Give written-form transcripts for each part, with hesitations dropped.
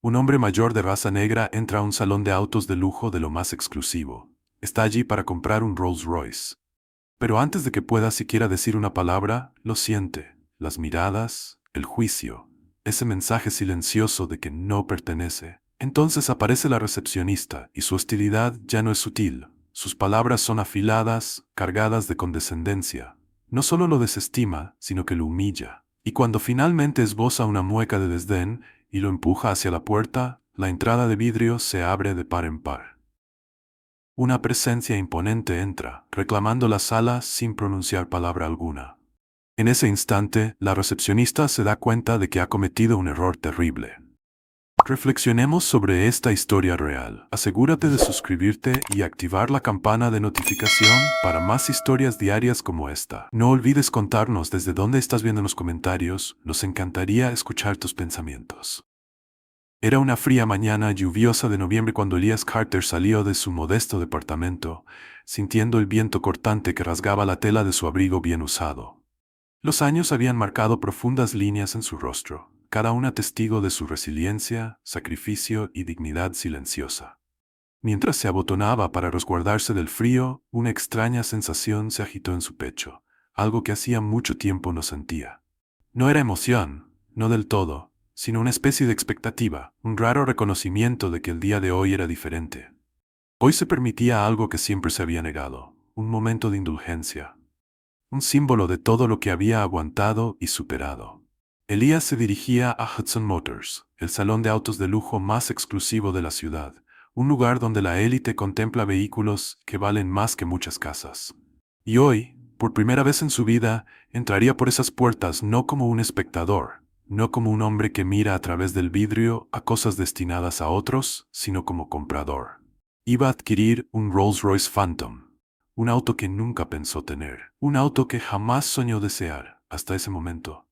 Un hombre mayor de raza negra entra a un salón de autos de lujo de lo más exclusivo. Está allí para comprar un Rolls Royce. Pero antes de que pueda siquiera decir una palabra, lo siente. Las miradas, el juicio, ese mensaje silencioso de que no pertenece. Entonces aparece la recepcionista y su hostilidad ya no es sutil. Sus palabras son afiladas, cargadas de condescendencia. No solo lo desestima, sino que lo humilla. Y cuando finalmente esboza una mueca de desdén y lo empuja hacia la puerta, la entrada de vidrio se abre de par en par. Una presencia imponente entra, reclamando la sala sin pronunciar palabra alguna. En ese instante, la recepcionista se da cuenta de que ha cometido un error terrible. Reflexionemos sobre esta historia real. Asegúrate de suscribirte y activar la campana de notificación para más historias diarias como esta. No olvides contarnos desde dónde estás viendo en los comentarios, nos encantaría escuchar tus pensamientos. Era una fría mañana lluviosa de noviembre cuando Elias Carter salió de su modesto departamento, sintiendo el viento cortante que rasgaba la tela de su abrigo bien usado. Los años habían marcado profundas líneas en su rostro, cada una testigo de su resiliencia, sacrificio y dignidad silenciosa. Mientras se abotonaba para resguardarse del frío, una extraña sensación se agitó en su pecho, algo que hacía mucho tiempo no sentía. No era emoción, no del todo, sino una especie de expectativa, un raro reconocimiento de que el día de hoy era diferente. Hoy se permitía algo que siempre se había negado, un momento de indulgencia, un símbolo de todo lo que había aguantado y superado. Elías se dirigía a Hudson Motors, el salón de autos de lujo más exclusivo de la ciudad, un lugar donde la élite contempla vehículos que valen más que muchas casas. Y hoy, por primera vez en su vida, entraría por esas puertas no como un espectador, no como un hombre que mira a través del vidrio a cosas destinadas a otros, sino como comprador. Iba a adquirir un Rolls-Royce Phantom, un auto que nunca pensó tener, un auto que jamás soñó desear, hasta ese momento.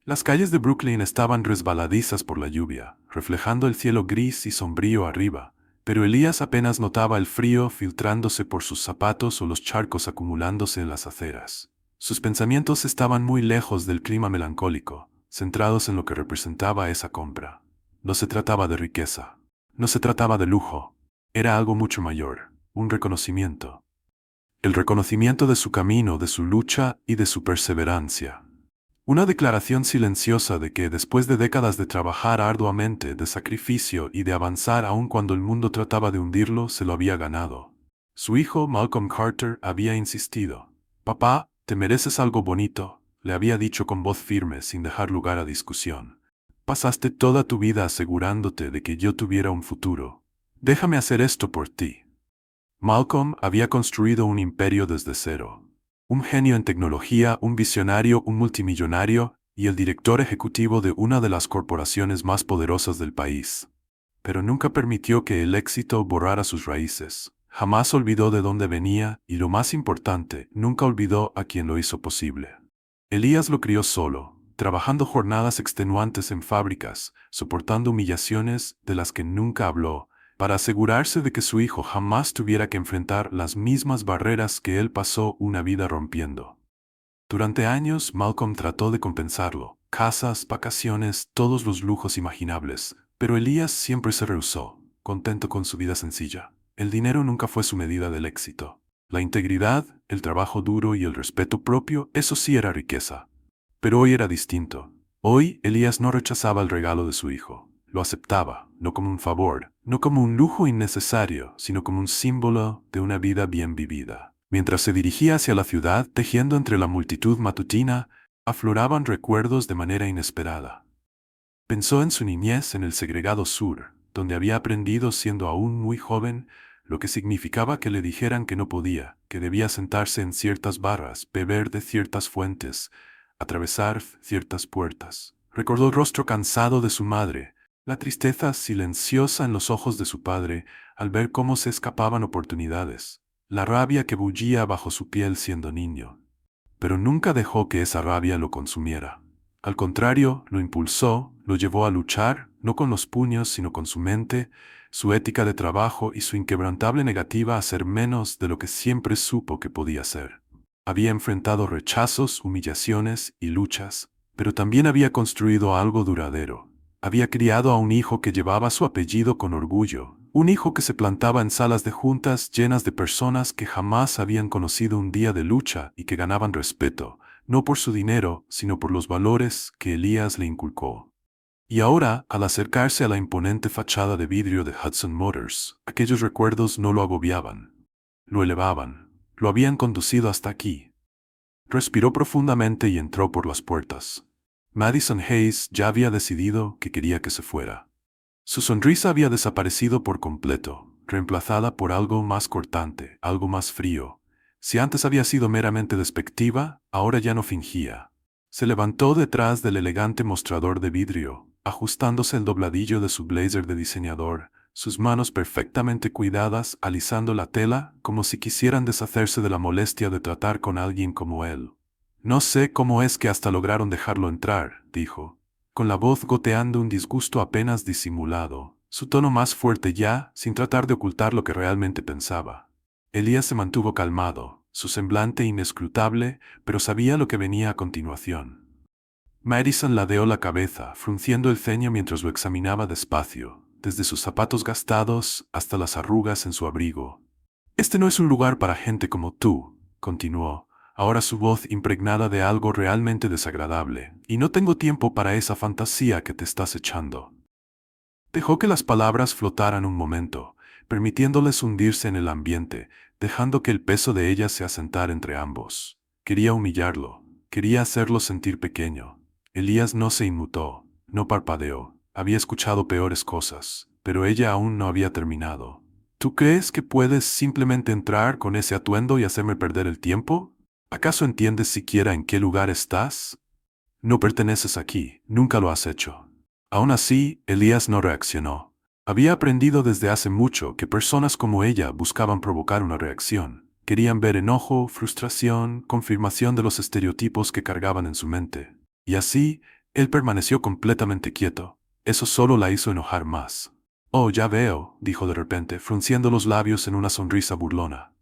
Las calles de Brooklyn estaban resbaladizas por la lluvia, reflejando el cielo gris y sombrío arriba, pero Elías apenas notaba el frío filtrándose por sus zapatos o los charcos acumulándose en las aceras. Sus pensamientos estaban muy lejos del clima melancólico, centrados en lo que representaba esa compra. No se trataba de riqueza, no se trataba de lujo, era algo mucho mayor, un reconocimiento. El reconocimiento de su camino, de su lucha y de su perseverancia. Una declaración silenciosa de que después de décadas de trabajar arduamente, de sacrificio y de avanzar aun cuando el mundo trataba de hundirlo, se lo había ganado. Su hijo, Malcolm Carter, había insistido. «Papá, te mereces algo bonito», le había dicho con voz firme sin dejar lugar a discusión. «Pasaste toda tu vida asegurándote de que yo tuviera un futuro. Déjame hacer esto por ti». Malcolm había construido un imperio desde cero. Un genio en tecnología, un visionario, un multimillonario y el director ejecutivo de una de las corporaciones más poderosas del país. Pero nunca permitió que el éxito borrara sus raíces. Jamás olvidó de dónde venía y, lo más importante, nunca olvidó a quien lo hizo posible. Elías lo crió solo, trabajando jornadas extenuantes en fábricas, soportando humillaciones de las que nunca habló, para asegurarse de que su hijo jamás tuviera que enfrentar las mismas barreras que él pasó una vida rompiendo. Durante años, Malcolm trató de compensarlo, casas, vacaciones, todos los lujos imaginables, pero Elías siempre se rehusó, contento con su vida sencilla. El dinero nunca fue su medida del éxito. La integridad, el trabajo duro y el respeto propio, eso sí era riqueza. Pero hoy era distinto. Hoy, Elías no rechazaba el regalo de su hijo. Lo aceptaba, no como un favor, no como un lujo innecesario, sino como un símbolo de una vida bien vivida. Mientras se dirigía hacia la ciudad, tejiendo entre la multitud matutina, afloraban recuerdos de manera inesperada. Pensó en su niñez en el segregado sur, donde había aprendido siendo aún muy joven lo que significaba que le dijeran que no podía, que debía sentarse en ciertas barras, beber de ciertas fuentes, atravesar ciertas puertas. Recordó el rostro cansado de su madre, la tristeza silenciosa en los ojos de su padre al ver cómo se escapaban oportunidades, la rabia que bullía bajo su piel siendo niño. Pero nunca dejó que esa rabia lo consumiera. Al contrario, lo impulsó, lo llevó a luchar, no con los puños, sino con su mente, su ética de trabajo y su inquebrantable negativa a ser menos de lo que siempre supo que podía ser. Había enfrentado rechazos, humillaciones y luchas, pero también había construido algo duradero. Había criado a un hijo que llevaba su apellido con orgullo, un hijo que se plantaba en salas de juntas llenas de personas que jamás habían conocido un día de lucha y que ganaban respeto, no por su dinero, sino por los valores que Elías le inculcó. Y ahora, al acercarse a la imponente fachada de vidrio de Hudson Motors, aquellos recuerdos no lo agobiaban, lo elevaban, lo habían conducido hasta aquí. Respiró profundamente y entró por las puertas. Madison Hayes ya había decidido que quería que se fuera. Su sonrisa había desaparecido por completo, reemplazada por algo más cortante, algo más frío. Si antes había sido meramente despectiva, ahora ya no fingía. Se levantó detrás del elegante mostrador de vidrio, ajustándose el dobladillo de su blazer de diseñador, sus manos perfectamente cuidadas alisando la tela como si quisieran deshacerse de la molestia de tratar con alguien como él. No sé cómo es que hasta lograron dejarlo entrar, dijo, con la voz goteando un disgusto apenas disimulado, su tono más fuerte ya, sin tratar de ocultar lo que realmente pensaba. Elías se mantuvo calmado, su semblante inescrutable, pero sabía lo que venía a continuación. Madison ladeó la cabeza, frunciendo el ceño mientras lo examinaba despacio, desde sus zapatos gastados hasta las arrugas en su abrigo. Este no es un lugar para gente como tú, continuó, ahora su voz impregnada de algo realmente desagradable, y no tengo tiempo para esa fantasía que te estás echando. Dejó que las palabras flotaran un momento, permitiéndoles hundirse en el ambiente, dejando que el peso de ellas se asentara entre ambos. Quería humillarlo, quería hacerlo sentir pequeño. Elías no se inmutó, no parpadeó, había escuchado peores cosas, pero ella aún no había terminado. ¿Tú crees que puedes simplemente entrar con ese atuendo y hacerme perder el tiempo? ¿Acaso entiendes siquiera en qué lugar estás? No perteneces aquí, nunca lo has hecho. Aún así, Elías no reaccionó. Había aprendido desde hace mucho que personas como ella buscaban provocar una reacción. Querían ver enojo, frustración, confirmación de los estereotipos que cargaban en su mente. Y así, él permaneció completamente quieto. Eso solo la hizo enojar más. Oh, ya veo, dijo de repente, frunciendo los labios en una sonrisa burlona.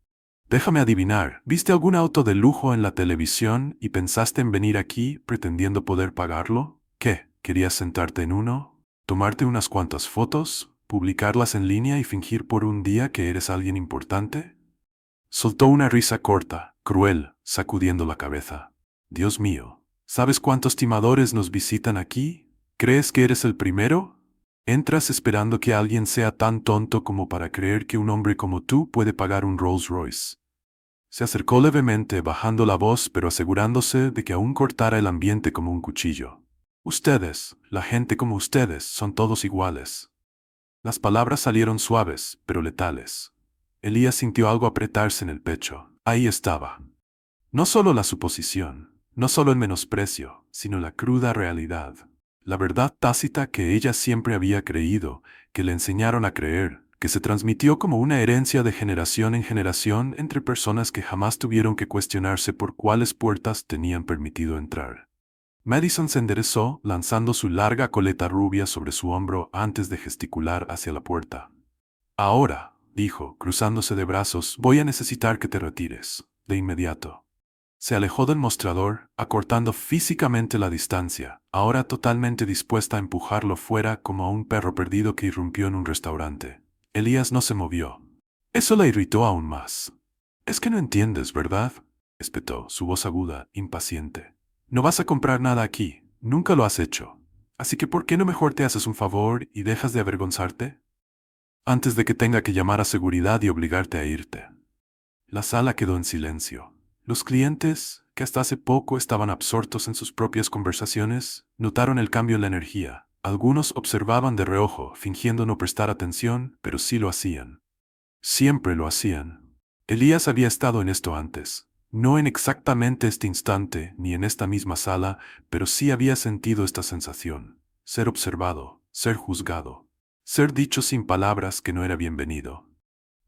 Déjame adivinar, ¿viste algún auto de lujo en la televisión y pensaste en venir aquí pretendiendo poder pagarlo? ¿Qué? ¿Querías sentarte en uno? ¿Tomarte unas cuantas fotos? ¿Publicarlas en línea y fingir por un día que eres alguien importante? Soltó una risa corta, cruel, sacudiendo la cabeza. Dios mío, ¿sabes cuántos timadores nos visitan aquí? ¿Crees que eres el primero? Entras esperando que alguien sea tan tonto como para creer que un hombre como tú puede pagar un Rolls Royce. Se acercó levemente, bajando la voz, pero asegurándose de que aún cortara el ambiente como un cuchillo. Ustedes, la gente como ustedes, son todos iguales. Las palabras salieron suaves, pero letales. Elías sintió algo apretarse en el pecho. Ahí estaba. No solo la suposición, no solo el menosprecio, sino la cruda realidad. La verdad tácita que ella siempre había creído, que le enseñaron a creer, que se transmitió como una herencia de generación en generación entre personas que jamás tuvieron que cuestionarse por cuáles puertas tenían permitido entrar. Madison se enderezó, lanzando su larga coleta rubia sobre su hombro antes de gesticular hacia la puerta. Ahora, dijo, cruzándose de brazos, voy a necesitar que te retires, de inmediato. Se alejó del mostrador, acortando físicamente la distancia, ahora totalmente dispuesta a empujarlo fuera como a un perro perdido que irrumpió en un restaurante. Elías no se movió. Eso la irritó aún más. «Es que no entiendes, ¿verdad?», espetó, su voz aguda, impaciente. «No vas a comprar nada aquí, nunca lo has hecho. Así que ¿por qué no mejor te haces un favor y dejas de avergonzarte? Antes de que tenga que llamar a seguridad y obligarte a irte». La sala quedó en silencio. Los clientes, que hasta hace poco estaban absortos en sus propias conversaciones, notaron el cambio en la energía. Algunos observaban de reojo, fingiendo no prestar atención, pero sí lo hacían. Siempre lo hacían. Elías había estado en esto antes. No en exactamente este instante, ni en esta misma sala, pero sí había sentido esta sensación. Ser observado, ser juzgado. Ser dicho sin palabras que no era bienvenido.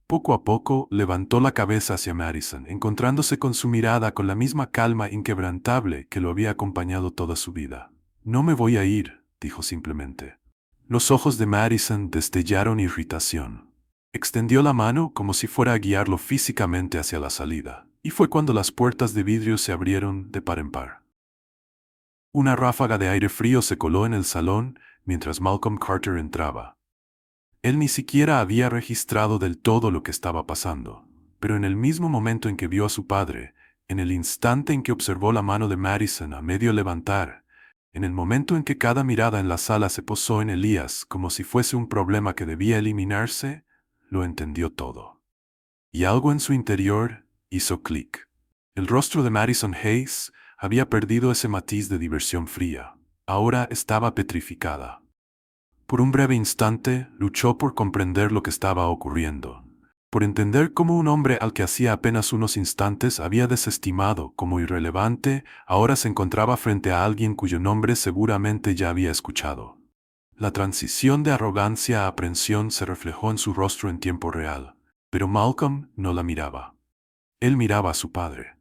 Poco a poco levantó la cabeza hacia Madison, encontrándose con su mirada con la misma calma inquebrantable que lo había acompañado toda su vida. «No me voy a ir», dijo simplemente. Los ojos de Madison destellaron irritación. Extendió la mano como si fuera a guiarlo físicamente hacia la salida, y fue cuando las puertas de vidrio se abrieron de par en par. Una ráfaga de aire frío se coló en el salón, mientras Malcolm Carter entraba. Él ni siquiera había registrado del todo lo que estaba pasando, pero en el mismo momento en que vio a su padre, en el instante en que observó la mano de Madison a medio levantar, en el momento en que cada mirada en la sala se posó en Elías como si fuese un problema que debía eliminarse, lo entendió todo. Y algo en su interior hizo clic. El rostro de Madison Hayes había perdido ese matiz de diversión fría. Ahora estaba petrificada. Por un breve instante luchó por comprender lo que estaba ocurriendo, por entender cómo un hombre al que hacía apenas unos instantes había desestimado como irrelevante, ahora se encontraba frente a alguien cuyo nombre seguramente ya había escuchado. La transición de arrogancia a aprensión se reflejó en su rostro en tiempo real, pero Malcolm no la miraba. Él miraba a su padre.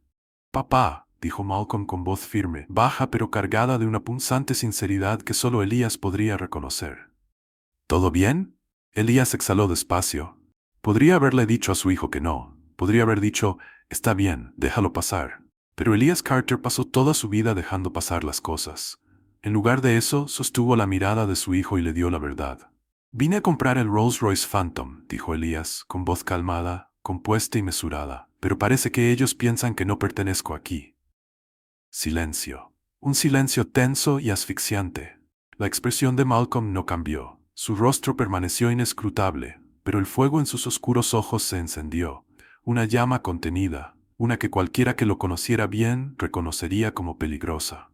«Papá», dijo Malcolm con voz firme, baja pero cargada de una punzante sinceridad que solo Elías podría reconocer. «¿Todo bien?» Elías exhaló despacio. Podría haberle dicho a su hijo que no. Podría haber dicho, «Está bien, déjalo pasar». Pero Elías Carter pasó toda su vida dejando pasar las cosas. En lugar de eso, sostuvo la mirada de su hijo y le dio la verdad. «Vine a comprar el Rolls-Royce Phantom», dijo Elías, con voz calmada, compuesta y mesurada. «Pero parece que ellos piensan que no pertenezco aquí». Silencio. Un silencio tenso y asfixiante. La expresión de Malcolm no cambió. Su rostro permaneció inescrutable, pero el fuego en sus oscuros ojos se encendió. Una llama contenida, una que cualquiera que lo conociera bien reconocería como peligrosa.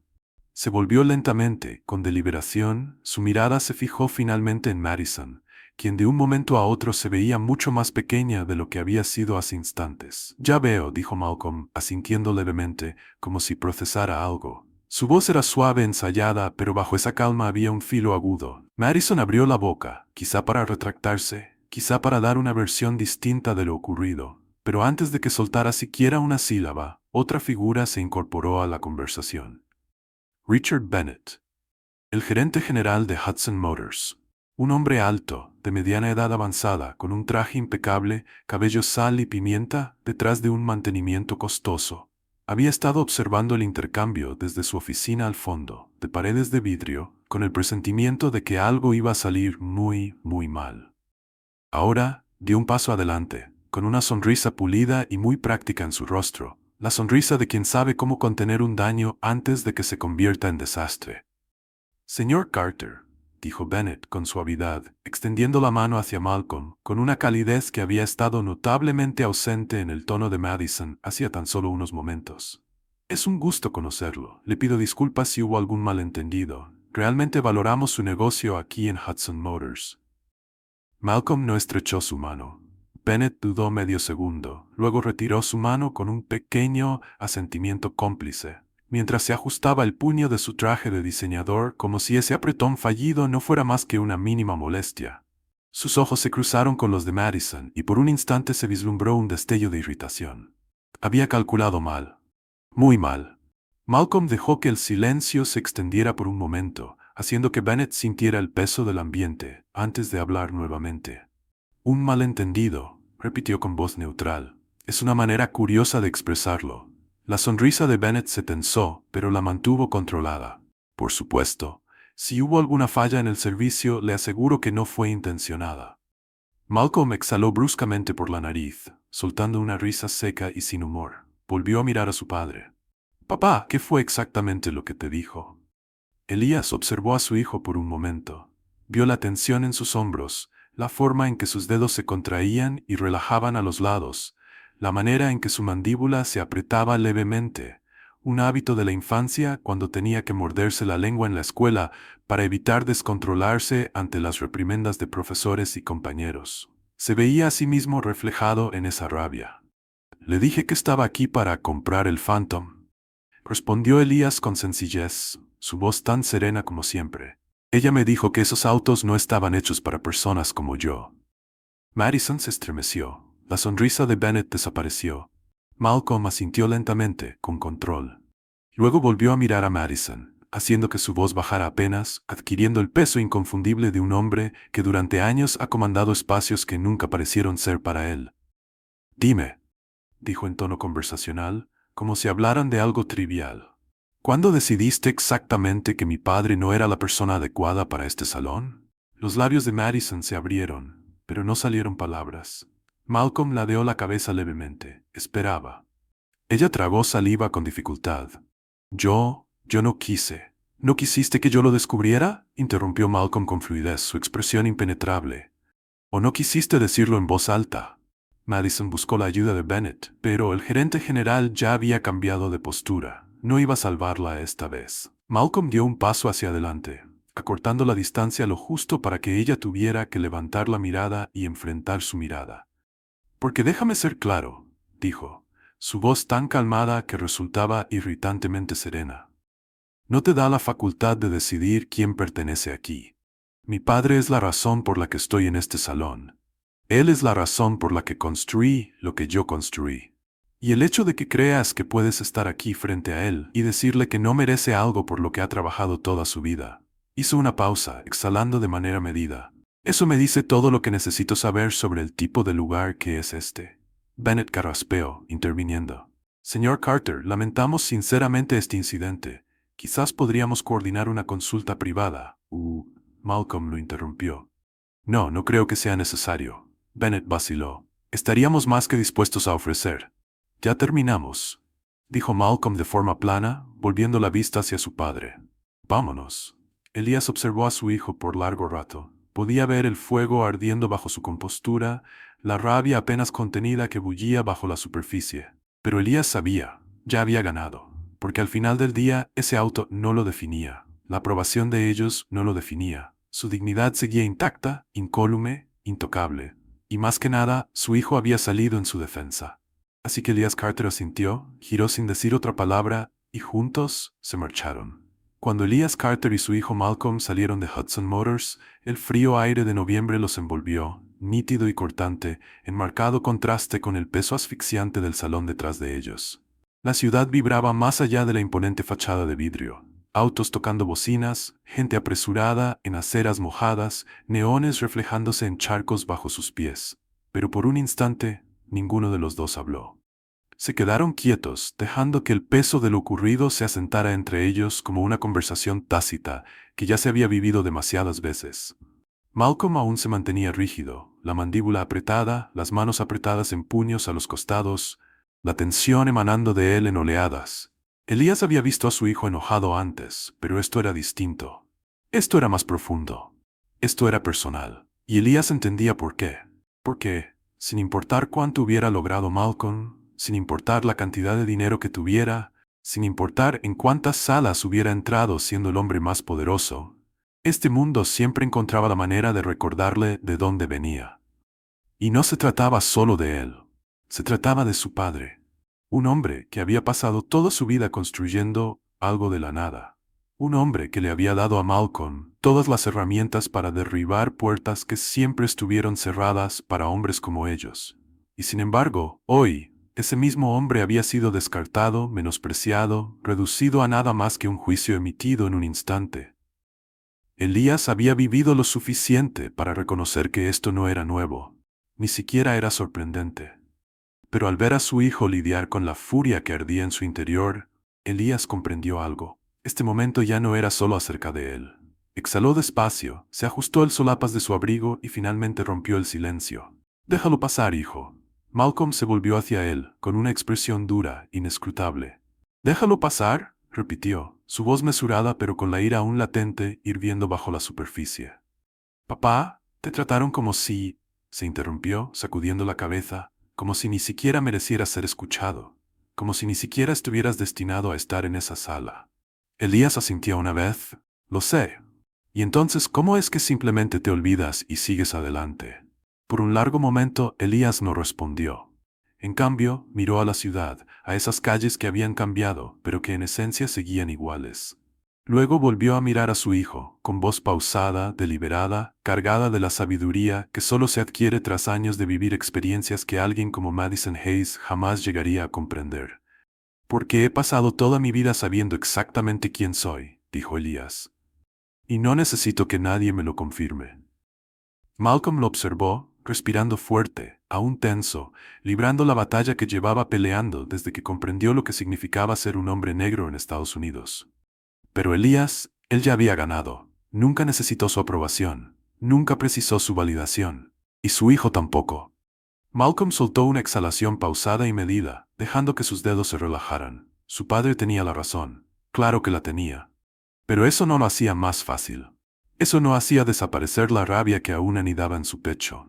Se volvió lentamente, con deliberación, su mirada se fijó finalmente en Madison, quien de un momento a otro se veía mucho más pequeña de lo que había sido hace instantes. «Ya veo», dijo Malcolm, asintiendo levemente, como si procesara algo. Su voz era suave, ensayada, pero bajo esa calma había un filo agudo. Madison abrió la boca, quizá para retractarse, quizá para dar una versión distinta de lo ocurrido. Pero antes de que soltara siquiera una sílaba, otra figura se incorporó a la conversación. Richard Bennett, el gerente general de Hudson Motors. Un hombre alto, de mediana edad avanzada, con un traje impecable, cabello sal y pimienta, detrás de un mantenimiento costoso. Había estado observando el intercambio desde su oficina al fondo, de paredes de vidrio, con el presentimiento de que algo iba a salir muy, muy mal. Ahora, dio un paso adelante, con una sonrisa pulida y muy práctica en su rostro, la sonrisa de quien sabe cómo contener un daño antes de que se convierta en desastre. «Señor Carter», dijo Bennett con suavidad, extendiendo la mano hacia Malcolm, con una calidez que había estado notablemente ausente en el tono de Madison hacía tan solo unos momentos. «Es un gusto conocerlo. Le pido disculpas si hubo algún malentendido. Realmente valoramos su negocio aquí en Hudson Motors». Malcolm no estrechó su mano. Bennett dudó medio segundo, luego retiró su mano con un pequeño asentimiento cómplice, mientras se ajustaba el puño de su traje de diseñador como si ese apretón fallido no fuera más que una mínima molestia. Sus ojos se cruzaron con los de Madison y por un instante se vislumbró un destello de irritación. Había calculado mal. Muy mal. Malcolm dejó que el silencio se extendiera por un momento, haciendo que Bennett sintiera el peso del ambiente, antes de hablar nuevamente. «Un malentendido», repitió con voz neutral. «Es una manera curiosa de expresarlo». La sonrisa de Bennett se tensó, pero la mantuvo controlada. «Por supuesto, si hubo alguna falla en el servicio, le aseguro que no fue intencionada». Malcolm exhaló bruscamente por la nariz, soltando una risa seca y sin humor. Volvió a mirar a su padre. «Papá, ¿qué fue exactamente lo que te dijo?» Elías observó a su hijo por un momento. Vio la tensión en sus hombros, la forma en que sus dedos se contraían y relajaban a los lados, la manera en que su mandíbula se apretaba levemente, un hábito de la infancia cuando tenía que morderse la lengua en la escuela para evitar descontrolarse ante las reprimendas de profesores y compañeros. Se veía a sí mismo reflejado en esa rabia. «Le dije que estaba aquí para comprar el Phantom», respondió Elías con sencillez, su voz tan serena como siempre. «Ella me dijo que esos autos no estaban hechos para personas como yo». Madison se estremeció. La sonrisa de Bennett desapareció. Malcolm asintió lentamente, con control. Luego volvió a mirar a Madison, haciendo que su voz bajara apenas, adquiriendo el peso inconfundible de un hombre que durante años ha comandado espacios que nunca parecieron ser para él. «Dime», dijo en tono conversacional, como si hablaran de algo trivial. ¿Cuándo decidiste exactamente que mi padre no era la persona adecuada para este salón? Los labios de Madison se abrieron, pero no salieron palabras. Malcolm ladeó la cabeza levemente. Esperaba. Ella tragó saliva con dificultad. Yo no quise. ¿No quisiste que yo lo descubriera?, interrumpió Malcolm con fluidez, su expresión impenetrable. ¿O no quisiste decirlo en voz alta? Madison buscó la ayuda de Bennett, pero el gerente general ya había cambiado de postura. No iba a salvarla esta vez. Malcolm dio un paso hacia adelante, acortando la distancia lo justo para que ella tuviera que levantar la mirada y enfrentar su mirada. Porque déjame ser claro, dijo, su voz tan calmada que resultaba irritantemente serena. No te da la facultad de decidir quién pertenece aquí. Mi padre es la razón por la que estoy en este salón. Él es la razón por la que construí lo que yo construí. Y el hecho de que creas que puedes estar aquí frente a él y decirle que no merece algo por lo que ha trabajado toda su vida. Hizo una pausa, exhalando de manera medida. Eso me dice todo lo que necesito saber sobre el tipo de lugar que es este. Bennett carraspeó, interviniendo. Señor Carter, lamentamos sinceramente este incidente. Quizás podríamos coordinar una consulta privada. Malcolm lo interrumpió. No creo que sea necesario. Bennett vaciló. Estaríamos más que dispuestos a ofrecer. Ya terminamos, dijo Malcolm de forma plana, volviendo la vista hacia su padre. Vámonos. Elías observó a su hijo por largo rato. Podía ver el fuego ardiendo bajo su compostura, la rabia apenas contenida que bullía bajo la superficie. Pero Elías sabía, ya había ganado, porque al final del día ese auto no lo definía. La aprobación de ellos no lo definía. Su dignidad seguía intacta, incólume, intocable. Y más que nada, su hijo había salido en su defensa. Así que Elías Carter asintió, giró sin decir otra palabra, y juntos se marcharon. Cuando Elías Carter y su hijo Malcolm salieron de Hudson Motors, el frío aire de noviembre los envolvió, nítido y cortante, en marcado contraste con el peso asfixiante del salón detrás de ellos. La ciudad vibraba más allá de la imponente fachada de vidrio. Autos tocando bocinas, gente apresurada en aceras mojadas, neones reflejándose en charcos bajo sus pies. Pero por un instante, ninguno de los dos habló. Se quedaron quietos, dejando que el peso de lo ocurrido se asentara entre ellos como una conversación tácita que ya se había vivido demasiadas veces. Malcolm aún se mantenía rígido, la mandíbula apretada, las manos apretadas en puños a los costados, la tensión emanando de él en oleadas. Elías había visto a su hijo enojado antes, pero esto era distinto. Esto era más profundo. Esto era personal. Y Elías entendía por qué. Porque, sin importar cuánto hubiera logrado Malcolm, sin importar la cantidad de dinero que tuviera, sin importar en cuántas salas hubiera entrado siendo el hombre más poderoso, este mundo siempre encontraba la manera de recordarle de dónde venía. Y no se trataba solo de él, se trataba de su padre, un hombre que había pasado toda su vida construyendo algo de la nada, un hombre que le había dado a Malcolm todas las herramientas para derribar puertas que siempre estuvieron cerradas para hombres como ellos. Y sin embargo, hoy, ese mismo hombre había sido descartado, menospreciado, reducido a nada más que un juicio emitido en un instante. Elías había vivido lo suficiente para reconocer que esto no era nuevo, ni siquiera era sorprendente. Pero al ver a su hijo lidiar con la furia que ardía en su interior, Elías comprendió algo. Este momento ya no era solo acerca de él. Exhaló despacio, se ajustó el solapas de su abrigo y finalmente rompió el silencio. «Déjalo pasar, hijo». Malcolm se volvió hacia él, con una expresión dura, inescrutable. «¿Déjalo pasar?», repitió, su voz mesurada pero con la ira aún latente, hirviendo bajo la superficie. «Papá, te trataron como si…», se interrumpió, sacudiendo la cabeza, «como si ni siquiera merecieras ser escuchado, como si ni siquiera estuvieras destinado a estar en esa sala». Elías asintió una vez. «Lo sé». «¿Y entonces cómo es que simplemente te olvidas y sigues adelante?». Por un largo momento, Elías no respondió. En cambio, miró a la ciudad, a esas calles que habían cambiado, pero que en esencia seguían iguales. Luego volvió a mirar a su hijo, con voz pausada, deliberada, cargada de la sabiduría que solo se adquiere tras años de vivir experiencias que alguien como Madison Hayes jamás llegaría a comprender. «Porque he pasado toda mi vida sabiendo exactamente quién soy», dijo Elías. «Y no necesito que nadie me lo confirme». Malcolm lo observó, respirando fuerte, aún tenso, librando la batalla que llevaba peleando desde que comprendió lo que significaba ser un hombre negro en Estados Unidos. Pero Elías, él ya había ganado. Nunca necesitó su aprobación. Nunca precisó su validación. Y su hijo tampoco. Malcolm soltó una exhalación pausada y medida, dejando que sus dedos se relajaran. Su padre tenía la razón. Claro que la tenía. Pero eso no lo hacía más fácil. Eso no hacía desaparecer la rabia que aún anidaba en su pecho.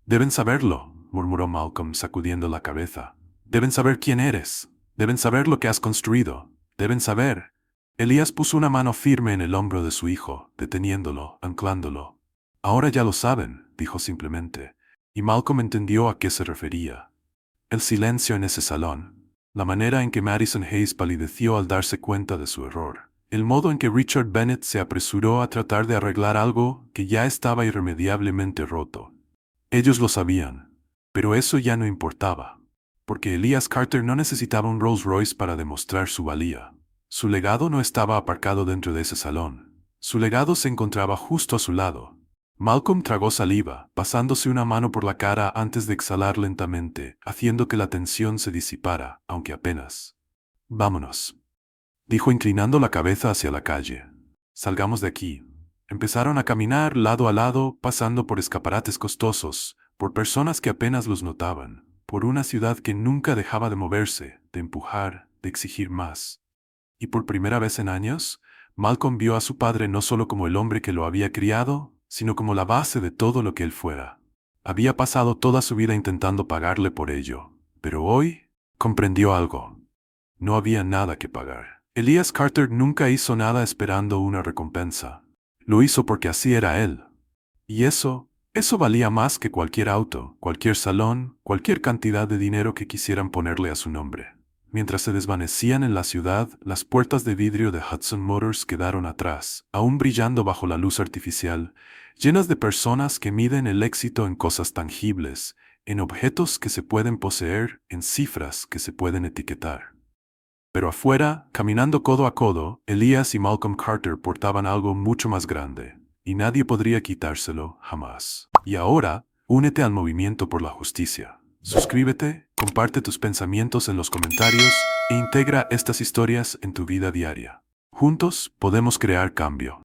Deben saberlo, murmuró Malcolm sacudiendo la cabeza. Deben saber quién eres. Deben saber lo que has construido. Deben saber. Elías puso una mano firme en el hombro de su hijo, deteniéndolo, anclándolo. Ahora ya lo saben, dijo simplemente, y Malcolm entendió a qué se refería. El silencio en ese salón, la manera en que Madison Hayes palideció al darse cuenta de su error, el modo en que Richard Bennett se apresuró a tratar de arreglar algo que ya estaba irremediablemente roto. Ellos lo sabían, pero eso ya no importaba, porque Elías Carter no necesitaba un Rolls Royce para demostrar su valía. Su legado no estaba aparcado dentro de ese salón. Su legado se encontraba justo a su lado. Malcolm tragó saliva, pasándose una mano por la cara antes de exhalar lentamente, haciendo que la tensión se disipara, aunque apenas. Vámonos, dijo inclinando la cabeza hacia la calle. Salgamos de aquí. Empezaron a caminar lado a lado, pasando por escaparates costosos, por personas que apenas los notaban, por una ciudad que nunca dejaba de moverse, de empujar, de exigir más. Y por primera vez en años, Malcolm vio a su padre no solo como el hombre que lo había criado, sino como la base de todo lo que él fuera. Había pasado toda su vida intentando pagarle por ello, pero hoy comprendió algo. No había nada que pagar. Elías Carter nunca hizo nada esperando una recompensa. Lo hizo porque así era él. Y eso valía más que cualquier auto, cualquier salón, cualquier cantidad de dinero que quisieran ponerle a su nombre. Mientras se desvanecían en la ciudad, las puertas de vidrio de Hudson Motors quedaron atrás, aún brillando bajo la luz artificial, llenas de personas que miden el éxito en cosas tangibles, en objetos que se pueden poseer, en cifras que se pueden etiquetar. Pero afuera, caminando codo a codo, Elías y Malcolm Carter portaban algo mucho más grande, y nadie podría quitárselo jamás. Y ahora, únete al movimiento por la justicia. Suscríbete, comparte tus pensamientos en los comentarios e integra estas historias en tu vida diaria. Juntos podemos crear cambio.